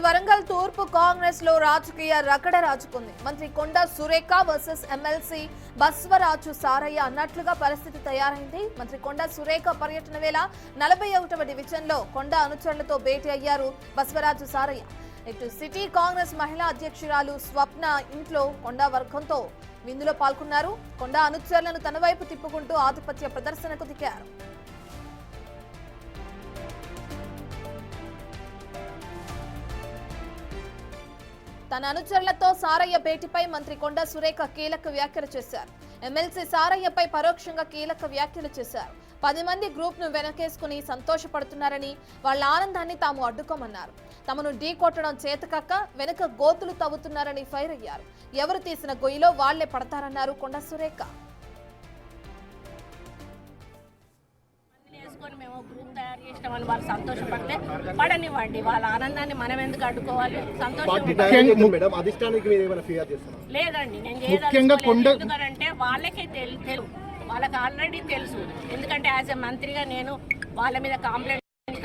వరంగల్ తూర్పు కాంగ్రెస్ లో రాజకీయ రగడ రాజుకుంది. మంత్రి కొండా సురేఖ వర్సెస్ ఎమ్మెల్సీ బస్వరాజు సారయ్య అన్నట్లుగా పరిస్థితి తయారైంది. మంత్రి కొండా సురేఖ పర్యటన వేళ 41వ డివిజన్ లో కొండా అనుచరులతో భేటీ అయ్యారు బస్వరాజు సారయ్య. ఇటు సిటీ కాంగ్రెస్ మహిళా అధ్యక్షురాలు స్వప్న ఇంట్లో కొండా వర్గంతో విందులో పాల్గొన్నారు. కొండా అనుచరులను తన వైపు తిప్పుకుంటూ ఆధిపత్య ప్రదర్శనకు దిగారు. తన అనుచరులతో సారయ్య భేటీపై మంత్రి కొండా సురేఖ కీలక వ్యాఖ్యలు చేశారు. ఎమ్మెల్సీ సారయ్యపై పరోక్షంగా కీలక వ్యాఖ్యలు చేశారు. 10 మంది గ్రూప్ ను వెనకేసుకుని సంతోషపడుతున్నారని, వాళ్ళ ఆనందాన్ని తాము అడ్డుకోమన్నారు. తమను ఢీ కొట్టడం చేతకాక వెనుక గోతులు తవ్వుతున్నారని ఫైర్ అయ్యారు. ఎవరు తీసిన గొయ్యిలో వాళ్లే పడతారన్నారు కొండా సురేఖ. మేము గ్రూప్ తయారు చేసినామని వాళ్ళు సంతోషపడితే పడనివ్వండి, వాళ్ళ ఆనందాన్ని మనం ఎందుకు అడ్డుకోవాలి? లేదండి, నేను ఎందుకంటే వాళ్ళకే తెలుసు, వాళ్ళకి ఆల్రెడీ తెలుసు. ఎందుకంటే యాజ్ ఎ మంత్రిగా నేను వాళ్ళ మీద కంప్లైంట్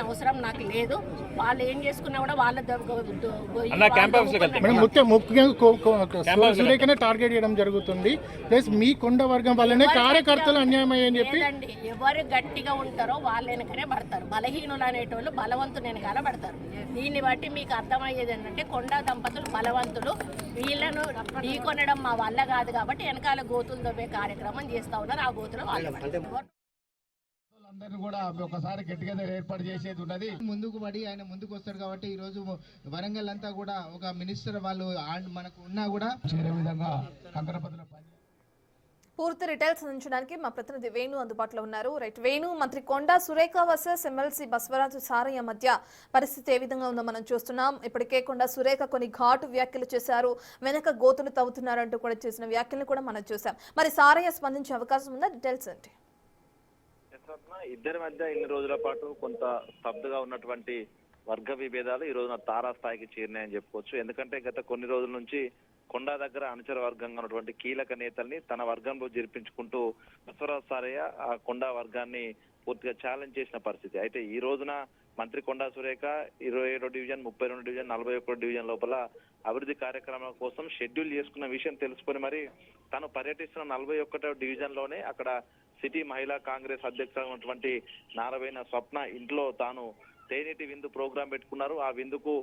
అవసరం నాకు లేదు. వాళ్ళు ఏం చేసుకున్నా కూడా వాళ్ళ ముఖ్యంగా టార్గెట్ చేయడం జరుగుతుంది. ప్లస్ మీ కొండ వర్గం వల్లనే కార్యకర్తలు అన్యాయం అయ్యని చెప్పి ఎవరు గట్టిగా ఉంటారో వాళ్ళ వెనకనే పడతారు. బలహీనులు అనేటోళ్ళు బలవంతులు వెనకాల పడతారు. దీన్ని బట్టి మీకు అర్థమయ్యేది ఏంటంటే కొండా దంపతులు బలవంతులు, వీళ్ళను ఢీకొనడం మా వల్ల కాదు కాబట్టి వెనకాల గోతులు దొబ్బే కార్యక్రమం చేస్తా ఉన్నారు. ఆ గోతులు వాళ్ళు అందరినీ కూడా ఒకసారి గట్టిగా ఏర్పాటు చేసేది ఉన్నది. ముందుకు పడి ఆయన ముందుకు వస్తాడు కాబట్టి ఈ రోజు వరంగల్ అంతా కూడా ఒక మినిస్టర్ వాళ్ళు మనకు ఉన్నా కూడా చేరే విధంగా పూర్తి డీటెయిల్స్ అందించడానికి మా ప్రతినిధి వేణు అందుబాటులో ఉన్నారు. రైట్ వేణు, మంత్రి కొండా సురేఖ వర్సెస్ ఎమ్మెల్సీ బస్వరాజు సారయ్య మధ్య పరిస్థితి ఏ విధంగా ఉందో మనం చూస్తున్నాం. ఇప్పటికే కొండా సురేఖ కొన్ని ఘాటు వ్యాఖ్యలు చేశారు, వెనక గోతులు తవ్వుతున్నారంటూ కూడా చేసిన వ్యాఖ్యలను కూడా మనం చూసాం. మరి సారయ్య స్పందించే అవకాశం ఉందా? డీటెయిల్స్ ఏంటి? ఇద్దరి మధ్య ఇన్ని రోజుల పాటు కొంత స్తబ్దుగా ఉన్నటువంటి వర్గ విభేదాలు ఈ రోజున తారాస్థాయికి చేరినాయని చెప్పుకోవచ్చు. ఎందుకంటే గత కొన్ని రోజుల నుంచి కొండా దగ్గర అనుచర వర్గంగా ఉన్నటువంటి కీలక నేతల్ని తన వర్గంలో జరిపించుకుంటూ బస్వరాజు సారయ్య ఆ కొండా వర్గాన్ని పూర్తిగా ఛాలెంజ్ చేసిన పరిస్థితి. అయితే ఈ రోజున మంత్రి Konda Surekha 27వ division, 32వ division, 41వ division లోపల అభివృద్ధి కార్యక్రమాల కోసం షెడ్యూల్ చేసుకున్న విషయం తెలుసుకొని మరి తను పర్యటిస్తున్న 41వ డివిజన్ లోనే అక్కడ సిటీ మహిళా కాంగ్రెస్ అధ్యక్షురాలు ఉన్నటువంటి నారవేణ స్వప్న ఇంట్లో తాను తేనీటి విందు ప్రోగ్రాం పెట్టుకున్నారు. ఆ విందుకు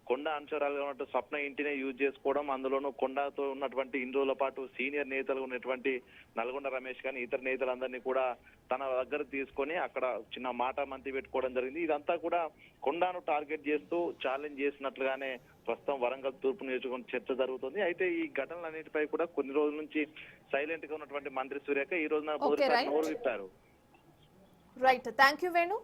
కొండా అనుచరాలుగా ఉన్నట్టు స్వప్న ఇంటినే యూజ్ చేసుకోవడం, అందులోనూ కొండాతో ఉన్నటువంటి ఇన్ని రోజుల పాటు సీనియర్ నేతలు ఉన్నటువంటి నల్గొండ రమేష్ కానీ ఇతర నేతలందరినీ కూడా తన దగ్గర తీసుకొని అక్కడ చిన్న మాట మంతి పెట్టుకోవడం జరిగింది. ఇదంతా కూడా కొండాను టార్గెట్ చేస్తూ ఛాలెంజ్ చేసినట్లుగానే ప్రస్తుతం వరంగల్ తూర్పు నియోజకవర్గం చర్చ జరుగుతుంది. అయితే ఈ ఘటనలన్నిటిపై కూడా కొన్ని రోజుల నుంచి సైలెంట్ గా ఉన్నటువంటి మంత్రి సురేఖ ఈ రోజున నోరు విప్పారు. Right, thank you Venu.